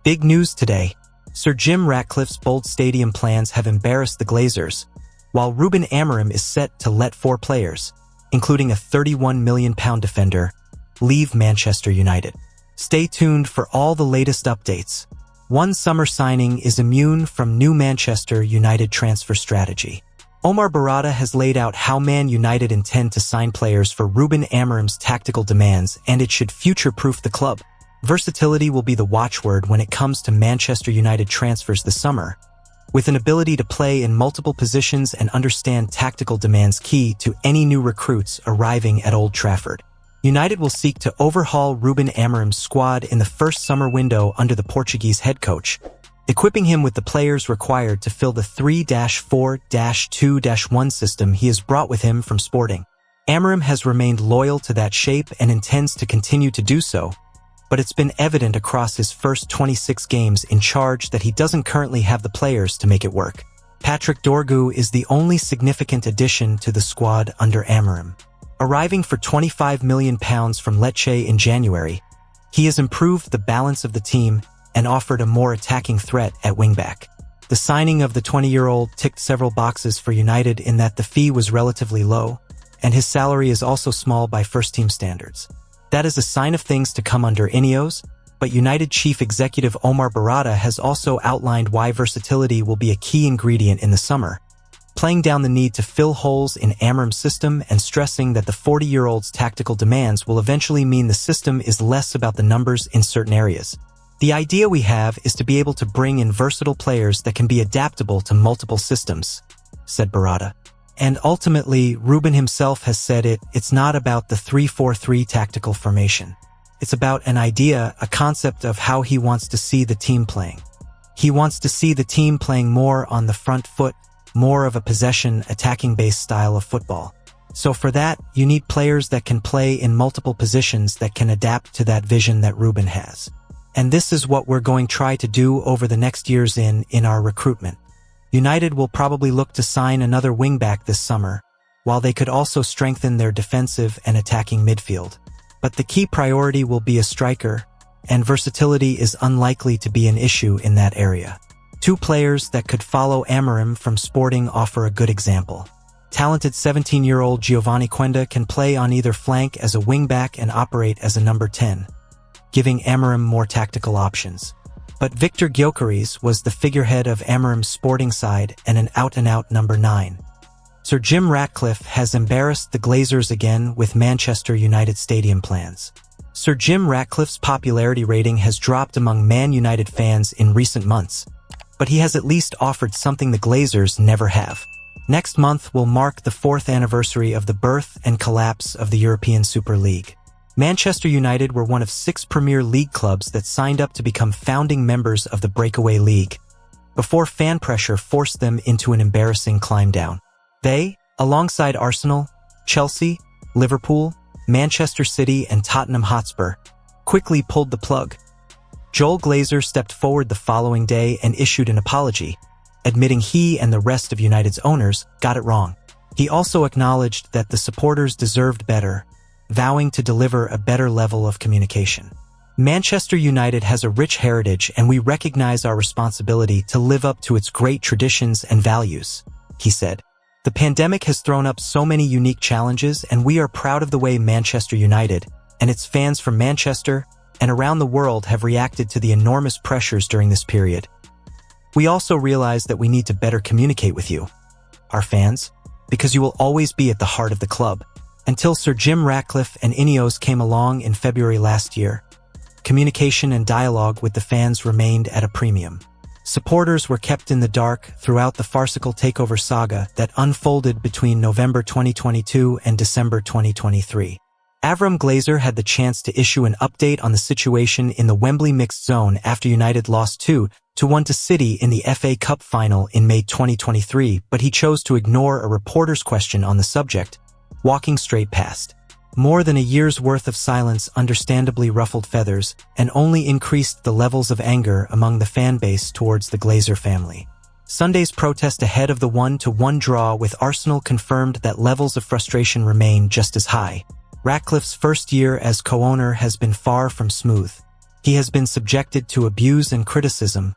Big news today. Sir Jim Ratcliffe's bold stadium plans have embarrassed the Glazers, while Ruben Amorim is set to let 4 players, including a £31 million defender, leave Manchester United. Stay tuned for all the latest updates. One summer signing is immune from new Manchester United transfer strategy. Omar Barada has laid out how Man United intend to sign players for Ruben Amorim's tactical demands, and it should future-proof the club. Versatility will be the watchword when it comes to Manchester United transfers this summer, with an ability to play in multiple positions and understand tactical demands key to any new recruits arriving at Old Trafford. United will seek to overhaul Ruben Amorim's squad in the first summer window under the Portuguese head coach, equipping him with the players required to fill the 3-4-2-1 system he has brought with him from Sporting. Amorim has remained loyal to that shape and intends to continue to do so, but it's been evident across his first 26 games in charge that he doesn't currently have the players to make it work. Patrick Dorgu is the only significant addition to the squad under Amorim. Arriving for £25 million from Lecce in January, he has improved the balance of the team and offered a more attacking threat at wingback. The signing of the 20-year-old ticked several boxes for United in that the fee was relatively low, and his salary is also small by first-team standards. That is a sign of things to come under Ineos, but United Chief Executive Omar Barada has also outlined why versatility will be a key ingredient in the summer, playing down the need to fill holes in Amorim's system and stressing that the 40-year-old's tactical demands will eventually mean the system is less about the numbers in certain areas. The idea we have is to be able to bring in versatile players that can be adaptable to multiple systems, said Barada. And ultimately, Ruben himself has said it's not about the 3-4-3 tactical formation. It's about an idea, a concept of how he wants to see the team playing. He wants to see the team playing more on the front foot, more of a possession, attacking-based style of football. So for that, you need players that can play in multiple positions that can adapt to that vision that Ruben has. And this is what we're going to try to do over the next years in our recruitment. United will probably look to sign another wingback this summer, while they could also strengthen their defensive and attacking midfield. But the key priority will be a striker, and versatility is unlikely to be an issue in that area. 2 players that could follow Amorim from Sporting offer a good example. Talented 17-year-old Giovanni Quenda can play on either flank as a wingback and operate as a number 10, giving Amorim more tactical options. But Victor Gyökeres was the figurehead of Amorim's Sporting side and an out-and-out number 9. Sir Jim Ratcliffe has embarrassed the Glazers again with Manchester United stadium plans. Sir Jim Ratcliffe's popularity rating has dropped among Man United fans in recent months, but he has at least offered something the Glazers never have. Next month will mark the 4th anniversary of the birth and collapse of the European Super League. Manchester United were one of 6 Premier League clubs that signed up to become founding members of the Breakaway League, before fan pressure forced them into an embarrassing climb down. They, alongside Arsenal, Chelsea, Liverpool, Manchester City and Tottenham Hotspur, quickly pulled the plug. Joel Glazer stepped forward the following day and issued an apology, admitting he and the rest of United's owners got it wrong. He also acknowledged that the supporters deserved better, vowing to deliver a better level of communication. Manchester United has a rich heritage and we recognize our responsibility to live up to its great traditions and values, he said. The pandemic has thrown up so many unique challenges and we are proud of the way Manchester United and its fans from Manchester and around the world have reacted to the enormous pressures during this period. We also realize that we need to better communicate with you, our fans, because you will always be at the heart of the club. Until Sir Jim Ratcliffe and Ineos came along in February last year, communication and dialogue with the fans remained at a premium. Supporters were kept in the dark throughout the farcical takeover saga that unfolded between November 2022 and December 2023. Avram Glazer had the chance to issue an update on the situation in the Wembley mixed zone after United lost 2-1 to City in the FA Cup final in May 2023, but he chose to ignore a reporter's question on the subject, walking straight past. More than a year's worth of silence understandably ruffled feathers and only increased the levels of anger among the fan base towards the Glazer family. Sunday's protest ahead of the 1-1 draw with Arsenal confirmed that levels of frustration remain just as high. Ratcliffe's first year as co-owner has been far from smooth. He has been subjected to abuse and criticism,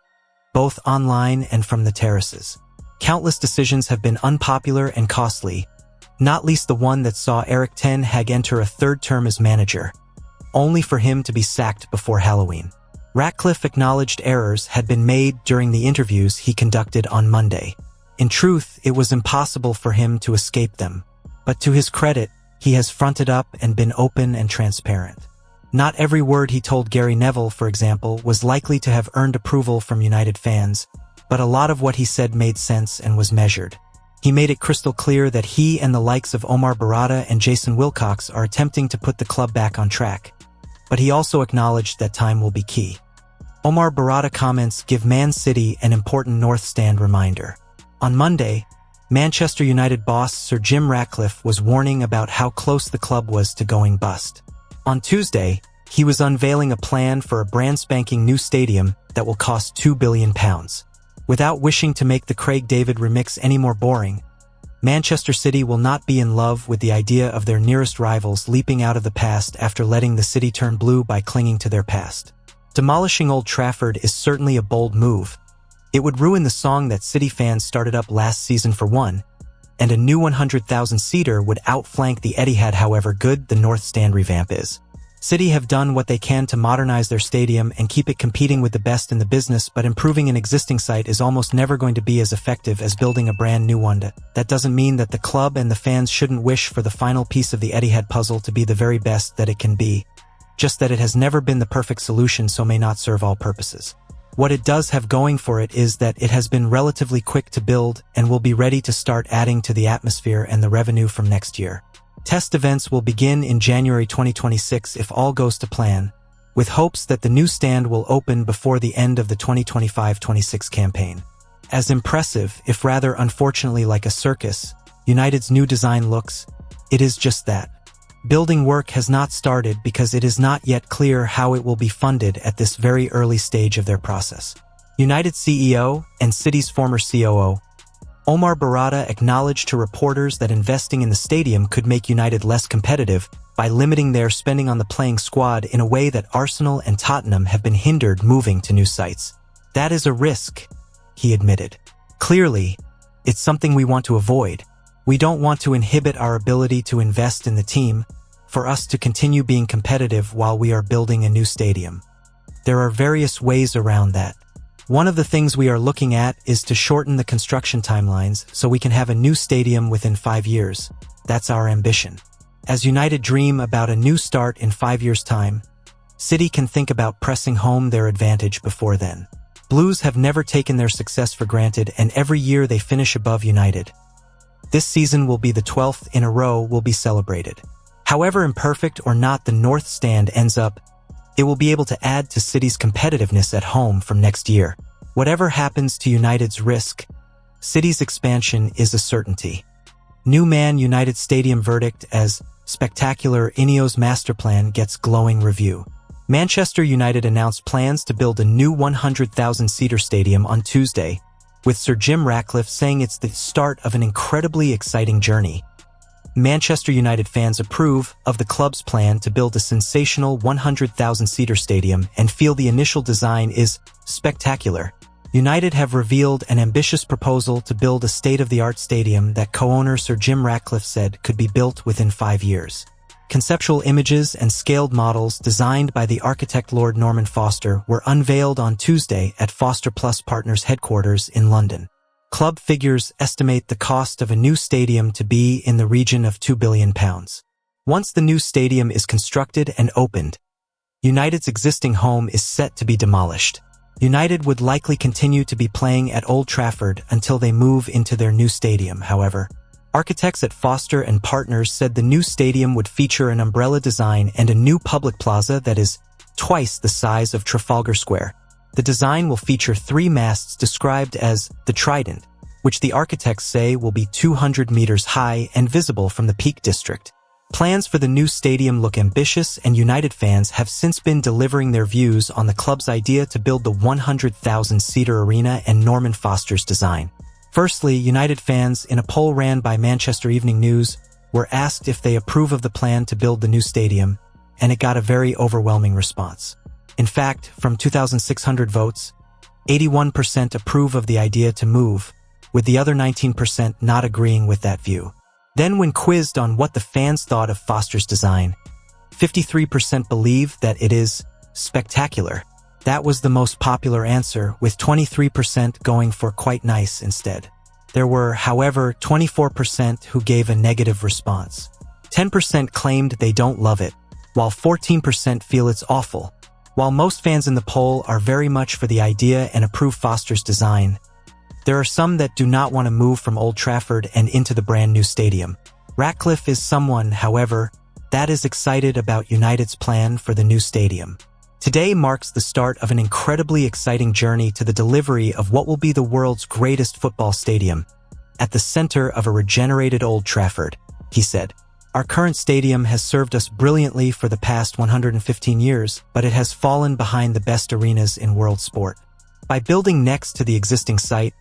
both online and from the terraces. Countless decisions have been unpopular and costly, not least the one that saw Erik Ten Hag enter a third term as manager, only for him to be sacked before Halloween. Ratcliffe acknowledged errors had been made during the interviews he conducted on Monday. In truth, it was impossible for him to escape them. But to his credit, he has fronted up and been open and transparent. Not every word he told Gary Neville, for example, was likely to have earned approval from United fans, but a lot of what he said made sense and was measured. He made it crystal clear that he and the likes of Omar Barada and Jason Wilcox are attempting to put the club back on track. But he also acknowledged that time will be key. Omar Barada comments give Man City an important North Stand reminder. On Monday, Manchester United boss Sir Jim Ratcliffe was warning about how close the club was to going bust. On Tuesday, he was unveiling a plan for a brand-spanking new stadium that will cost £2 billion. Without wishing to make the Craig David remix any more boring, Manchester City will not be in love with the idea of their nearest rivals leaping out of the past after letting the city turn blue by clinging to their past. Demolishing Old Trafford is certainly a bold move. It would ruin the song that City fans started up last season for one, and a new 100,000-seater would outflank the Etihad however good the North Stand revamp is. City have done what they can to modernize their stadium and keep it competing with the best in the business, but improving an existing site is almost never going to be as effective as building a brand new one. That doesn't mean that the club and the fans shouldn't wish for the final piece of the Etihad puzzle to be the very best that it can be, just that it has never been the perfect solution, so may not serve all purposes. What it does have going for it is that it has been relatively quick to build and will be ready to start adding to the atmosphere and the revenue from next year. Test events will begin in January 2026 if all goes to plan, with hopes that the new stand will open before the end of the 2025-26 campaign. As impressive, if rather unfortunately like a circus, United's new design looks, it is just that. Building work has not started because it is not yet clear how it will be funded at this very early stage of their process. United CEO and City's former COO, Omar Barada, acknowledged to reporters that investing in the stadium could make United less competitive by limiting their spending on the playing squad in a way that Arsenal and Tottenham have been hindered moving to new sites. That is a risk, he admitted. Clearly, it's something we want to avoid. We don't want to inhibit our ability to invest in the team, for us to continue being competitive while we are building a new stadium. There are various ways around that. One of the things we are looking at is to shorten the construction timelines so we can have a new stadium within 5 years. That's our ambition. As United dream about a new start in 5 years' time, City can think about pressing home their advantage before then. Blues have never taken their success for granted, and every year they finish above United. This season will be the 12th in a row will be celebrated. However imperfect or not the North Stand ends up, it will be able to add to City's competitiveness at home from next year. Whatever happens to United's risk, City's expansion is a certainty. New Man United Stadium verdict as spectacular Ineos master plan gets glowing review. Manchester United announced plans to build a new 100,000-seater stadium on Tuesday, with Sir Jim Ratcliffe saying it's the start of an incredibly exciting journey. Manchester United fans approve of the club's plan to build a sensational 100,000-seater stadium and feel the initial design is spectacular. United have revealed an ambitious proposal to build a state-of-the-art stadium that co-owner Sir Jim Ratcliffe said could be built within 5 years. Conceptual images and scaled models designed by the architect Lord Norman Foster were unveiled on Tuesday at Foster Plus Partners headquarters in London. Club figures estimate the cost of a new stadium to be in the region of £2 billion. Once the new stadium is constructed and opened, United's existing home is set to be demolished. United would likely continue to be playing at Old Trafford until they move into their new stadium, however. Architects at Foster and Partners said the new stadium would feature an umbrella design and a new public plaza that is twice the size of Trafalgar Square. The design will feature 3 masts described as the Trident, which the architects say will be 200 meters high and visible from the Peak District. Plans for the new stadium look ambitious, and United fans have since been delivering their views on the club's idea to build the 100,000-seater arena and Norman Foster's design. Firstly, United fans, in a poll ran by Manchester Evening News, were asked if they approve of the plan to build the new stadium, and it got a very overwhelming response. In fact, from 2,600 votes, 81% approve of the idea to move, with the other 19% not agreeing with that view. Then when quizzed on what the fans thought of Foster's design, 53% believe that it is spectacular. That was the most popular answer, with 23% going for quite nice instead. There were, however, 24% who gave a negative response. 10% claimed they don't love it, while 14% feel it's awful. While most fans in the poll are very much for the idea and approve Foster's design, there are some that do not want to move from Old Trafford and into the brand new stadium. Ratcliffe is someone, however, that is excited about United's plan for the new stadium. Today marks the start of an incredibly exciting journey to the delivery of what will be the world's greatest football stadium, at the center of a regenerated Old Trafford, he said. Our current stadium has served us brilliantly for the past 115 years, but it has fallen behind the best arenas in world sport. By building next to the existing site,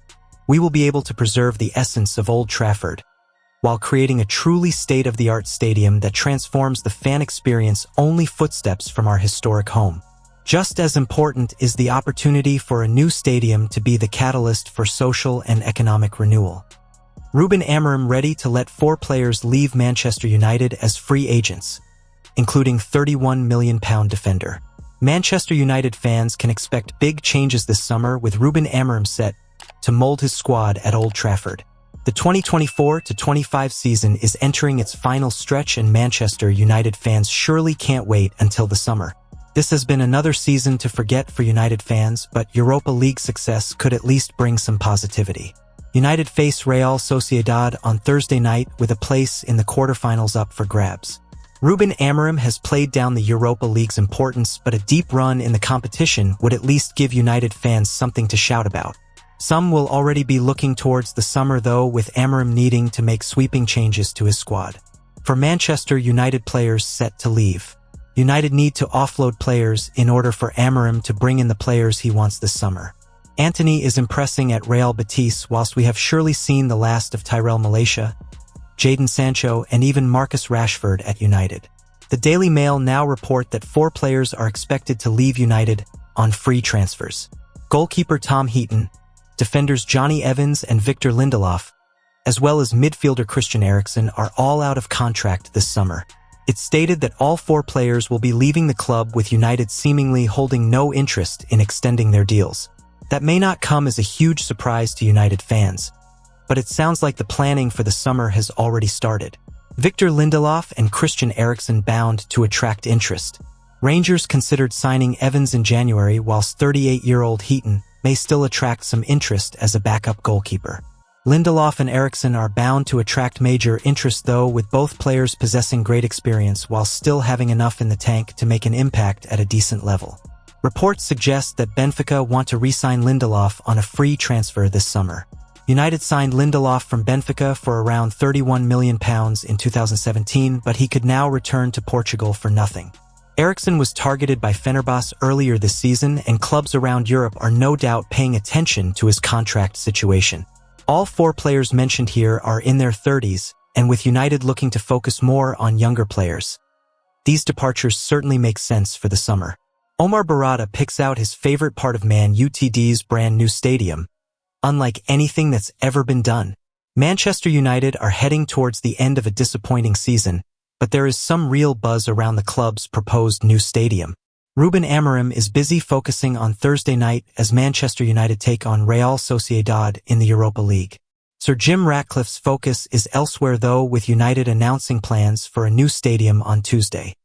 we will be able to preserve the essence of Old Trafford, while creating a truly state-of-the-art stadium that transforms the fan experience only footsteps from our historic home. Just as important is the opportunity for a new stadium to be the catalyst for social and economic renewal. Ruben Amorim ready to let 4 players leave Manchester United as free agents, including £31 million defender. Manchester United fans can expect big changes this summer, with Ruben Amorim set to mold his squad at Old Trafford. The 2024-25 season is entering its final stretch, and Manchester United fans surely can't wait until the summer. This has been another season to forget for United fans, but Europa League success could at least bring some positivity. United face Real Sociedad on Thursday night, with a place in the quarterfinals up for grabs. Ruben Amorim has played down the Europa League's importance, but a deep run in the competition would at least give United fans something to shout about. Some will already be looking towards the summer though, with Amorim needing to make sweeping changes to his squad. For Manchester United players set to leave, United need to offload players in order for Amorim to bring in the players he wants this summer. Antony is impressing at Real Betis, whilst we have surely seen the last of Tyrell Malacia, Jadon Sancho, and even Marcus Rashford at United. The Daily Mail now report that 4 players are expected to leave United on free transfers. Goalkeeper Tom Heaton, defenders Johnny Evans and Victor Lindelof, as well as midfielder Christian Eriksen, are all out of contract this summer. It's stated that all 4 players will be leaving the club, with United seemingly holding no interest in extending their deals. That may not come as a huge surprise to United fans, but it sounds like the planning for the summer has already started. Victor Lindelof and Christian Eriksen bound to attract interest. Rangers considered signing Evans in January, whilst 38-year-old Heaton may still attract some interest as a backup goalkeeper. Lindelof and Eriksen are bound to attract major interest though, with both players possessing great experience while still having enough in the tank to make an impact at a decent level. Reports suggest that Benfica want to re-sign Lindelof on a free transfer this summer. United signed Lindelof from Benfica for around £31 million in 2017, but he could now return to Portugal for nothing. Eriksen was targeted by Fernandes earlier this season, and clubs around Europe are no doubt paying attention to his contract situation. All 4 players mentioned here are in their 30s, and with United looking to focus more on younger players, these departures certainly make sense for the summer. Omar Barada picks out his favorite part of Man Utd's brand new stadium. Unlike anything that's ever been done, Manchester United are heading towards the end of a disappointing season, but there is some real buzz around the club's proposed new stadium. Ruben Amorim is busy focusing on Thursday night as Manchester United take on Real Sociedad in the Europa League. Sir Jim Ratcliffe's focus is elsewhere though, with United announcing plans for a new stadium on Tuesday.